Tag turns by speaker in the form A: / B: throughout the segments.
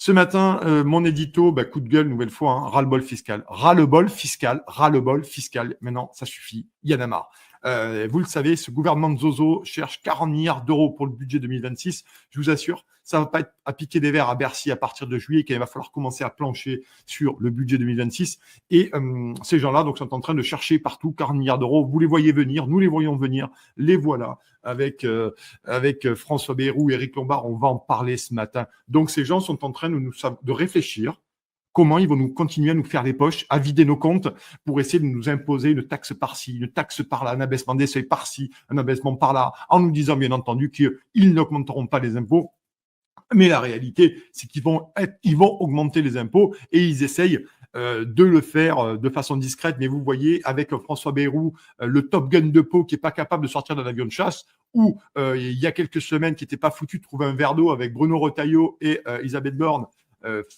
A: Ce matin, mon édito, coup de gueule, nouvelle fois, hein, ras-le-bol fiscal. Ras-le-bol fiscal, ras-le-bol fiscal. Maintenant, ça suffit, il y en a marre. Vous le savez, ce gouvernement de Zozo cherche 40 milliards d'euros pour le budget 2026. Je vous assure, ça ne va pas être à piquer des verres à Bercy à partir de juillet, qu'il va falloir commencer à plancher sur le budget 2026. Et ces gens-là donc, sont en train de chercher partout 40 milliards d'euros. Vous les voyez venir, nous les voyons venir, les voilà. Avec François Bayrou et Éric Lombard, on va en parler ce matin. Donc, ces gens sont en train de réfléchir comment ils vont nous continuer à nous faire les poches, à vider nos comptes pour essayer de nous imposer une taxe par-ci, une taxe par-là, un abaissement des seuils par-ci, un abaissement par-là, en nous disant bien entendu qu'ils n'augmenteront pas les impôts. Mais la réalité, c'est qu'ils vont augmenter les impôts et ils essayent de le faire de façon discrète. Mais vous voyez, avec François Bayrou, le Top Gun de Pau qui est pas capable de sortir d'un avion de chasse, ou il y a quelques semaines qui n'était pas foutu de trouver un verre d'eau avec Bruno Retailleau et Elisabeth Borne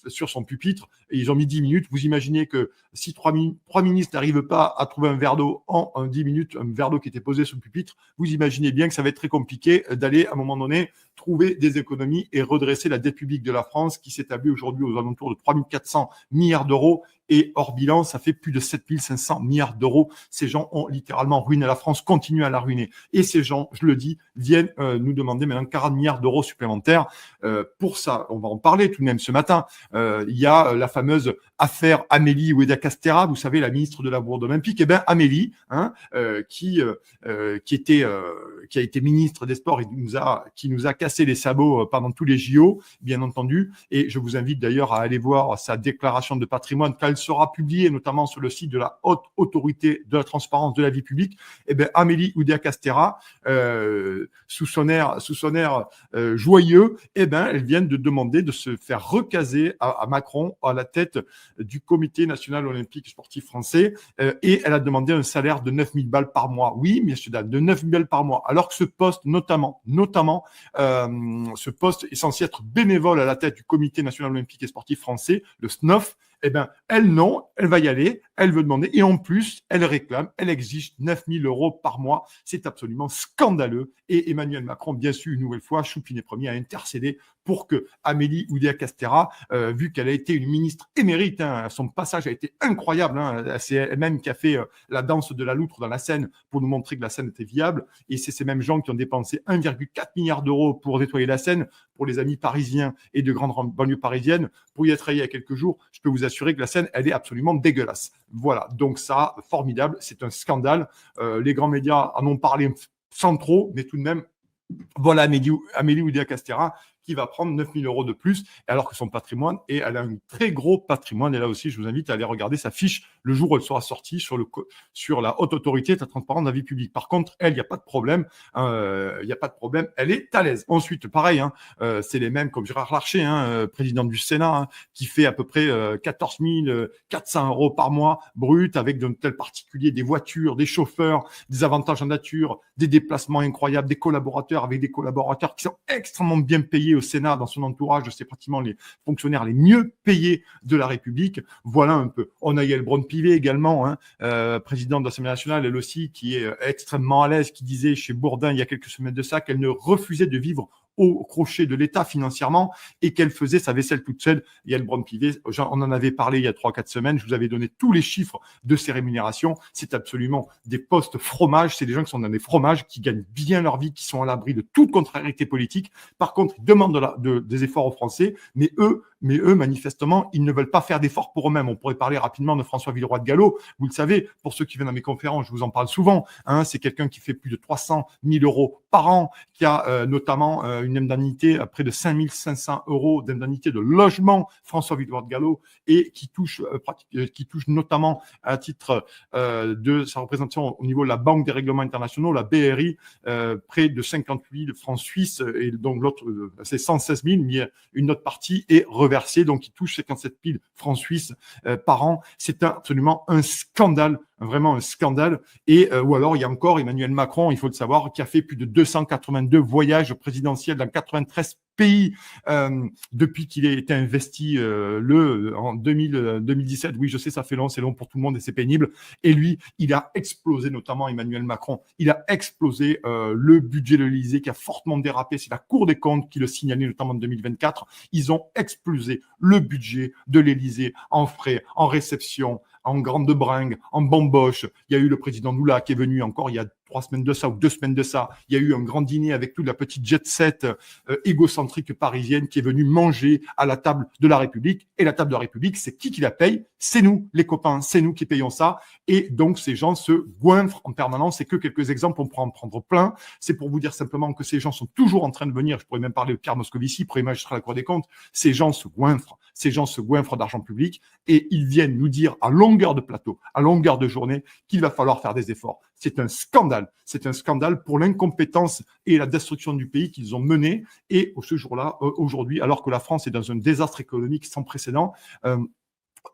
A: sur son pupitre, et ils ont mis 10 minutes. Vous imaginez que si trois ministres n'arrivent pas à trouver un verre d'eau en 10 minutes, un verre d'eau qui était posé sur le pupitre, vous imaginez bien que ça va être très compliqué d'aller, à un moment donné, trouver des économies et redresser la dette publique de la France qui s'établit aujourd'hui aux alentours de 3 400 milliards d'euros. Et hors bilan, ça fait plus de 7 500 milliards d'euros. Ces gens ont littéralement ruiné la France, continuent à la ruiner. Et ces gens, je le dis, viennent nous demander maintenant 40 milliards d'euros supplémentaires. Pour ça, on va en parler tout de même ce matin. Il y a la fameuse affaire Amélie Oudéa-Castéra, vous savez, la ministre de la Bourse olympique. Eh bien, Amélie, qui a été ministre des Sports et qui nous a cassé les sabots pendant tous les JO, bien entendu. Et je vous invite d'ailleurs à aller voir sa déclaration de patrimoine quand elle sera publiée, notamment sur le site de la Haute Autorité de la Transparence de la Vie Publique. Eh bien, Amélie Oudéa-Castéra, sous son air joyeux, eh ben, elle vient de demander de se faire recaser à Macron à la tête du Comité national olympique sportif français, et elle a demandé un salaire de 9 000 balles par mois. Oui, messieurs, dames, de 9 000 balles par mois. Alors que ce poste, notamment, ce poste est censé être bénévole à la tête du Comité national olympique et sportif français, le SNOF. Eh bien, elle, non, elle va y aller, elle veut demander, et en plus, elle réclame, elle exige 9 000 euros par mois. C'est absolument scandaleux. Et Emmanuel Macron, bien sûr, une nouvelle fois, Choupinet Premier, a intercédé pour que Amélie Oudéa-Castéra, vu qu'elle a été une ministre émérite, son passage a été incroyable, c'est elle-même qui a fait la danse de la loutre dans la Seine pour nous montrer que la Seine était viable, et c'est ces mêmes gens qui ont dépensé 1,4 milliard d'euros pour nettoyer la Seine, pour les amis parisiens et de grandes banlieues parisiennes. Pour y être allé il y a quelques jours, je peux vous assurer que la Seine, elle est absolument dégueulasse. Voilà, donc ça, formidable, c'est un scandale. Les grands médias en ont parlé sans trop, mais tout de même, voilà Amélie Oudéa-Castéra qui va prendre 9 000 euros de plus, alors que son patrimoine, et elle a un très gros patrimoine, et là aussi, je vous invite à aller regarder sa fiche le jour où elle sera sortie sur la Haute Autorité de la Transparence de la Vie Publique. Par contre, elle, il n'y a pas de problème, elle est à l'aise. Ensuite, pareil, c'est les mêmes comme Gérard Larcher, président du Sénat, qui fait à peu près 14 400 euros par mois brut, avec d'un tel particulier des voitures, des chauffeurs, des avantages en nature, des déplacements incroyables, des collaborateurs avec des collaborateurs qui sont extrêmement bien payés au Sénat, dans son entourage, c'est pratiquement les fonctionnaires les mieux payés de la République. Voilà un peu. On a Yael Braun-Pivet également, présidente de l'Assemblée nationale, elle aussi, qui est extrêmement à l'aise, qui disait chez Bourdin il y a quelques semaines de ça qu'elle ne refusait de vivre au crochet de l'État financièrement et qu'elle faisait sa vaisselle toute seule. Yael Braun-Pivet, on en avait parlé il y a 3-4 semaines, je vous avais donné tous les chiffres de ces rémunérations. C'est absolument des postes fromage, c'est des gens qui sont dans des fromages, qui gagnent bien leur vie, qui sont à l'abri de toute contrariété politique. Par contre, ils demandent des efforts aux Français, mais eux, manifestement, ils ne veulent pas faire d'efforts pour eux-mêmes. On pourrait parler rapidement de François Villeroy de Galhau. Vous le savez, pour ceux qui viennent à mes conférences, je vous en parle souvent. C'est quelqu'un qui fait plus de 300 000 euros par an, qui a notamment une indemnité à près de 5 500 euros d'indemnité de logement, François Villeroy de Galhau, et qui touche notamment à titre de sa représentation au niveau de la Banque des règlements internationaux, la BRI, près de 50 000 francs suisses, et donc l'autre, c'est 116 000, mais une autre partie est reversée, donc il touche 57 000 francs suisses par an. C'est absolument un scandale, vraiment un scandale. Et ou alors il y a encore Emmanuel Macron, il faut le savoir, qui a fait plus de 282 voyages présidentiels dans 93 pays depuis qu'il a été investi en 2017. Oui, je sais, ça fait long, c'est long pour tout le monde et c'est pénible. Et lui, il a explosé, notamment Emmanuel Macron, il a explosé le budget de l'Élysée qui a fortement dérapé. C'est la Cour des comptes qui le signalait, notamment en 2024. Ils ont explosé le budget de l'Élysée en frais, en réception, en grande bringue, en bamboche. Il y a eu le président Lula qui est venu encore il y a 3 semaines de ça ou 2 semaines de ça. Il y a eu un grand dîner avec toute la petite jet set égocentrique parisienne qui est venue manger à la table de la République. Et la table de la République, c'est qui la paye? C'est nous, les copains, c'est nous qui payons ça. Et donc, ces gens se goinfrent en permanence. C'est que quelques exemples, on pourra en prendre plein. C'est pour vous dire simplement que ces gens sont toujours en train de venir. Je pourrais même parler de Pierre Moscovici, premier magistrat à la Cour des comptes. Ces gens se goinfrent. Ces gens se goinfrent d'argent public et ils viennent nous dire à longueur de plateau, à longueur de journée, qu'il va falloir faire des efforts. C'est un scandale. C'est un scandale pour l'incompétence et la destruction du pays qu'ils ont mené. Et ce jour-là, aujourd'hui, alors que la France est dans un désastre économique sans précédent,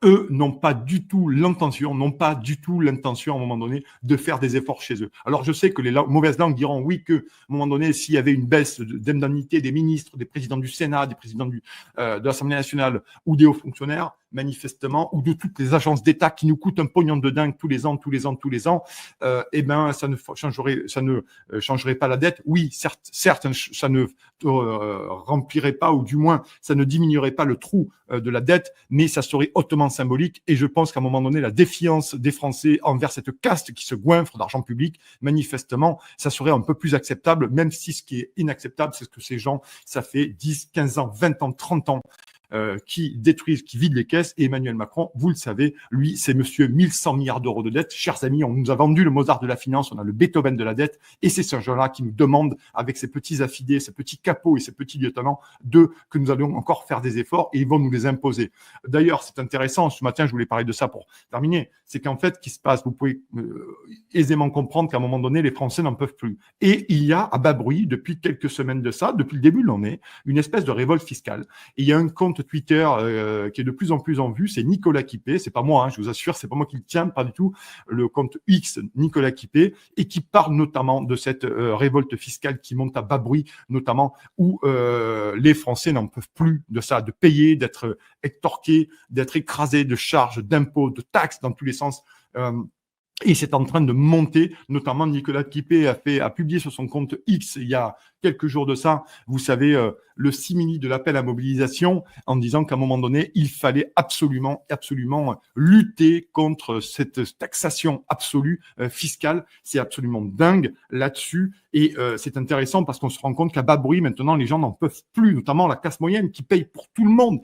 A: eux n'ont pas du tout l'intention à un moment donné de faire des efforts chez eux. Alors je sais que les mauvaises langues diront oui que à un moment donné, s'il y avait une baisse d'indemnité des ministres, des présidents du Sénat, des présidents de l'Assemblée nationale ou des hauts fonctionnaires, manifestement, ou de toutes les agences d'État qui nous coûtent un pognon de dingue tous les ans, eh ben ça ne changerait pas la dette. Oui, certes, ça ne remplirait pas, ou du moins ça ne diminuerait pas le trou de la dette, mais ça serait hautement symbolique. Et je pense qu'à un moment donné, la défiance des Français envers cette caste qui se goinfre d'argent public, manifestement, ça serait un peu plus acceptable, même si ce qui est inacceptable, c'est que ces gens, ça fait 10, 15 ans, 20 ans, 30 ans, qui détruisent, qui vident les caisses. Et Emmanuel Macron, vous le savez, lui, c'est monsieur 1100 milliards d'euros de dette. Chers amis, on nous a vendu le Mozart de la finance, on a le Beethoven de la dette, et c'est ce gens-là qui nous demande, avec ses petits affidés, ses petits capots et ses petits lieutenants, que nous allons encore faire des efforts, et ils vont nous les imposer. D'ailleurs, c'est intéressant, ce matin, je voulais parler de ça pour terminer, c'est qu'en fait, ce qui se passe, vous pouvez aisément comprendre qu'à un moment donné, les Français n'en peuvent plus. Et il y a, à bas bruit, depuis quelques semaines de ça, depuis le début de l'année, une espèce de révolte fiscale. Et il y a un compte Twitter qui est de plus en plus en vue, c'est Nicolas Quipé, c'est pas moi, je vous assure, c'est pas moi qui le tiens, pas du tout, le compte X Nicolas Quipé, et qui parle notamment de cette révolte fiscale qui monte à bas bruit, notamment où les Français n'en peuvent plus de ça, de payer, d'être extorqués, d'être écrasés de charges, d'impôts, de taxes dans tous les sens. Et c'est en train de monter, notamment Nicolas Quipé a publié sur son compte X il y a quelques jours de ça, vous savez, le simili de l'appel à mobilisation, en disant qu'à un moment donné, il fallait absolument lutter contre cette taxation absolue fiscale. C'est absolument dingue là-dessus. Et c'est intéressant parce qu'on se rend compte qu'à bas bruit, maintenant, les gens n'en peuvent plus, notamment la classe moyenne qui paye pour tout le monde,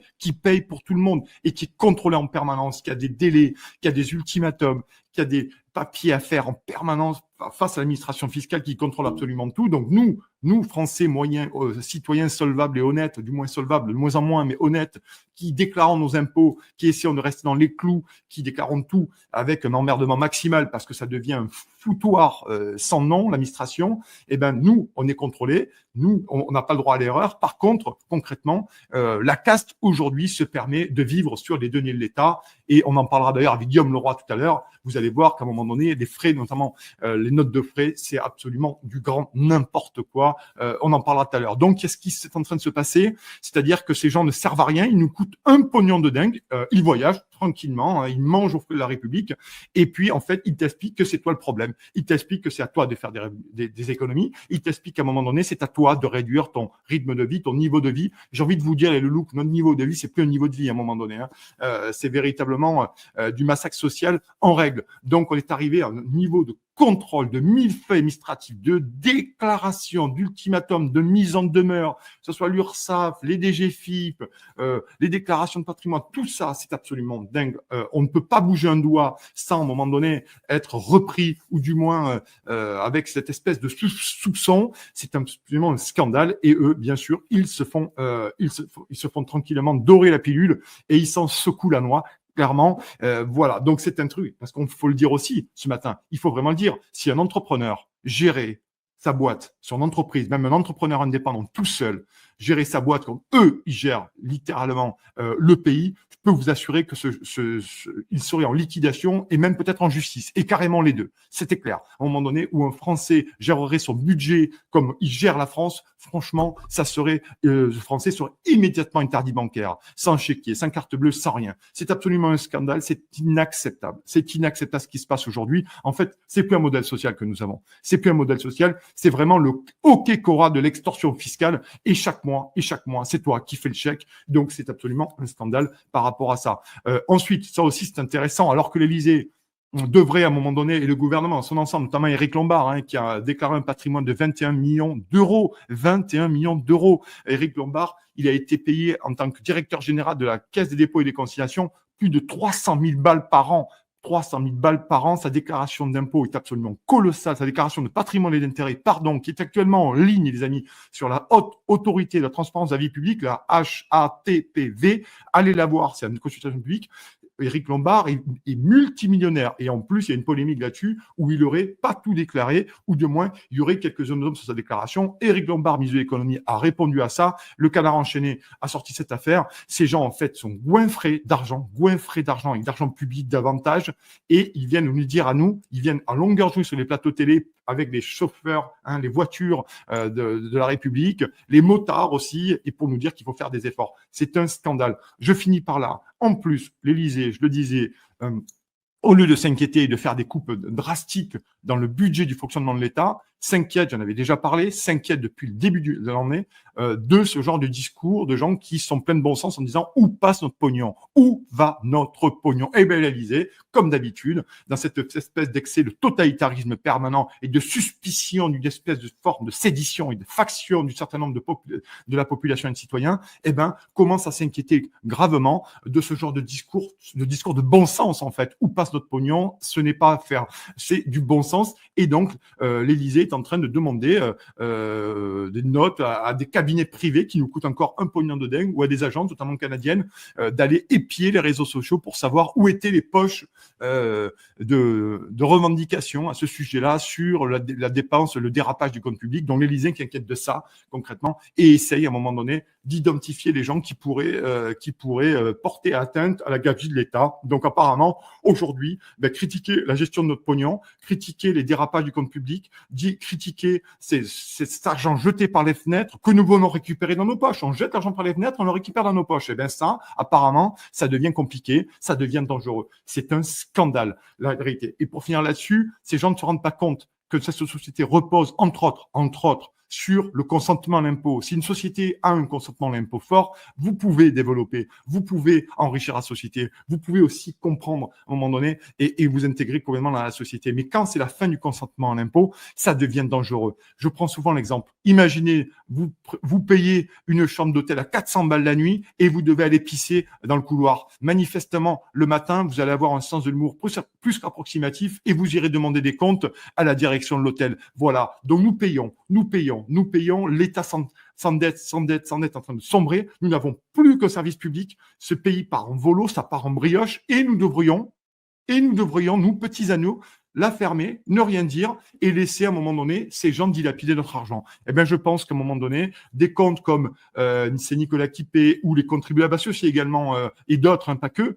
A: et qui est contrôlée en permanence, qui a des délais, qui a des ultimatums, qui a des papiers à faire en permanence face à l'administration fiscale qui contrôle absolument tout. Donc nous, Français moyens, citoyens solvables et honnêtes, du moins solvables, de moins en moins, mais honnêtes, qui déclarons nos impôts, qui essayons de rester dans les clous, qui déclarons tout avec un emmerdement maximal parce que ça devient un foutoir sans nom, l'administration, eh ben nous, on est contrôlés, nous, on n'a pas le droit à l'erreur. Par contre, concrètement, la caste aujourd'hui se permet de vivre sur les deniers de l'État, et on en parlera d'ailleurs avec Guillaume Leroy tout à l'heure. Vous allez voir qu'à un moment donné, les frais, notamment les notes de frais, c'est absolument du grand n'importe quoi. On en parlera tout à l'heure. Donc, qu'est-ce qui est en train de se passer? C'est-à-dire que ces gens ne servent à rien, ils nous coûtent un pognon de dingue, ils voyagent tranquillement, ils mangent au feu de la République, et puis en fait, ils t'expliquent que c'est toi le problème. Ils t'expliquent que c'est à toi de faire des économies, ils t'expliquent qu'à un moment donné, c'est à toi de réduire ton rythme de vie, ton niveau de vie. J'ai envie de vous dire, les loulous, notre niveau de vie, c'est plus un niveau de vie à un moment donné. C'est véritablement du massacre social en règle. Donc, on est arrivé à un niveau de contrôle, de millefeuilles administratifs, de déclaration, d'ultimatum, de mise en demeure, que ce soit l'URSSAF, les DGFiP, les déclarations de patrimoine, tout ça, c'est absolument dingue. On ne peut pas bouger un doigt sans, à un moment donné, être repris, ou du moins avec cette espèce de soupçon. C'est absolument un scandale. Et eux, bien sûr, ils se font tranquillement dorer la pilule et ils s'en secouent la noix. Clairement, voilà. Donc c'est un truc, parce qu'il faut le dire aussi ce matin, il faut vraiment le dire. Si un entrepreneur gérait sa boîte, son entreprise, même un entrepreneur indépendant tout seul, gérer sa boîte comme eux, ils gèrent littéralement le pays, je peux vous assurer que il serait en liquidation et même peut-être en justice, et carrément les deux. C'était clair. À un moment donné où un Français gérerait son budget comme il gère la France, franchement, ça serait, le Français serait immédiatement interdit bancaire, sans chéquier, sans carte bleue, sans rien. C'est absolument un scandale, c'est inacceptable. C'est inacceptable ce qui se passe aujourd'hui. En fait, c'est plus un modèle social que nous avons. C'est plus un modèle social, c'est vraiment le hockey cora de l'extorsion fiscale, et chaque mois, c'est toi qui fais le chèque. Donc, c'est absolument un scandale par rapport à ça. Ensuite, ça aussi, c'est intéressant, alors que l'Élysée devrait à un moment donné, et le gouvernement en son ensemble, notamment Éric Lombard, qui a déclaré un patrimoine de 21 millions d'euros. 21 millions d'euros. Éric Lombard, il a été payé en tant que directeur général de la Caisse des dépôts et des consignations plus de 300 000 balles par an. 300 000 balles par an, sa déclaration d'impôt est absolument colossale, sa déclaration de patrimoine et d'intérêt, qui est actuellement en ligne, les amis, sur la Haute Autorité de la Transparence de la Vie Publique, la HATPV. Allez la voir, c'est une consultation publique. Éric Lombard est multimillionnaire. Et en plus, il y a une polémique là-dessus où il n'aurait pas tout déclaré, ou du moins, il y aurait quelques zones sur sa déclaration. Éric Lombard, ministre de l'économie, a répondu à ça. Le Canard enchaîné a sorti cette affaire. Ces gens, en fait, sont goinfrés d'argent, et d'argent public davantage. Et ils viennent nous dire à nous, ils viennent à longueur de journée sur les plateaux télé avec les chauffeurs, les voitures de la République, les motards aussi, et pour nous dire qu'il faut faire des efforts. C'est un scandale. Je finis par là. En plus, l'Élysée, je le disais, au lieu de s'inquiéter et de faire des coupes drastiques dans le budget du fonctionnement de l'État, s'inquiète, j'en avais déjà parlé, s'inquiète depuis le début de l'année de ce genre de discours de gens qui sont pleins de bon sens en disant où passe notre pognon, où va notre pognon. Eh bien, l'Élysée, comme d'habitude, dans cette espèce d'excès de totalitarisme permanent et de suspicion d'une espèce de forme de sédition et de faction du certain nombre de la population et de citoyens, eh ben, commence à s'inquiéter gravement de ce genre de discours de bon sens, en fait. Où passe notre pognon, ce n'est pas à faire, c'est du bon sens. Et donc, l'Élysée est en train de demander des notes à des cabinets privés qui nous coûtent encore un pognon de dingue, ou à des agences, notamment canadiennes, d'aller épier les réseaux sociaux pour savoir où étaient les poches de revendications à ce sujet-là sur la dépense, le dérapage du compte public. Donc l'Élysée qui inquiète de ça concrètement et essaye à un moment donné d'identifier les gens qui pourraient porter atteinte à la gabegie de l'État. Donc apparemment aujourd'hui, critiquer la gestion de notre pognon, critiquer les dérapages du compte public, critiquer cet argent jeté par les fenêtres que nous venons récupérer dans nos poches. On jette l'argent par les fenêtres, on le récupère dans nos poches. Et bien ça, apparemment, ça devient compliqué, ça devient dangereux. C'est un scandale, la vérité. Et pour finir là-dessus, ces gens ne se rendent pas compte que cette société repose, entre autres, sur le consentement à l'impôt. Si une société a un consentement à l'impôt fort, vous pouvez développer, vous pouvez enrichir la société, vous pouvez aussi comprendre à un moment donné et vous intégrer complètement dans la société. Mais quand c'est la fin du consentement à l'impôt, ça devient dangereux. Je prends souvent l'exemple. Imaginez, vous payez une chambre d'hôtel à 400 balles la nuit et vous devez aller pisser dans le couloir. Manifestement, le matin, vous allez avoir un sens de l'humour plus qu'approximatif et vous irez demander des comptes à la direction de l'hôtel. Voilà. Donc nous payons. L'État s'endette en train de sombrer. Nous n'avons plus qu'un service public. Ce pays part en volo, ça part en brioche et nous devrions, nous, petits agneaux, la fermer, ne rien dire et laisser à un moment donné ces gens dilapider notre argent. Eh bien, je pense qu'à un moment donné, des comptes comme c'est Nicolas Quipé ou les contribuables associés également et d'autres, pas que,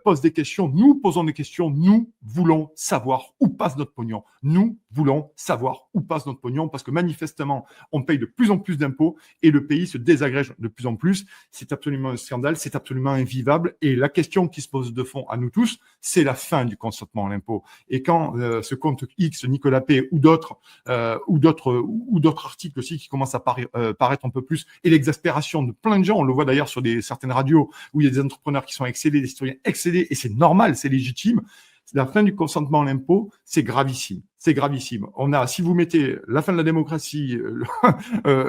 A: posent des questions. Nous posons des questions. Nous voulons savoir où passe notre pognon. Nous voulons savoir où passe notre pognon parce que manifestement, on paye de plus en plus d'impôts et le pays se désagrège de plus en plus. C'est absolument un scandale, c'est absolument invivable. Et la question qui se pose de fond à nous tous, c'est la fin du consentement à l'impôt. Et quand ce compte X, Nicolas P. ou d'autres articles aussi qui commencent à paraître un peu plus, et l'exaspération de plein de gens, on le voit d'ailleurs sur certaines radios où il y a des entrepreneurs qui sont excédés, des citoyens excédés, et c'est normal, c'est légitime. La fin du consentement à l'impôt, c'est gravissime. C'est gravissime. Si vous mettez la fin de la démocratie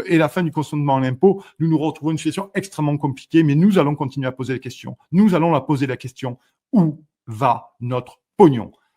A: et la fin du consentement à l'impôt, nous nous retrouvons une situation extrêmement compliquée, mais nous allons continuer à poser la question. Nous allons la poser la question, où va notre pognon?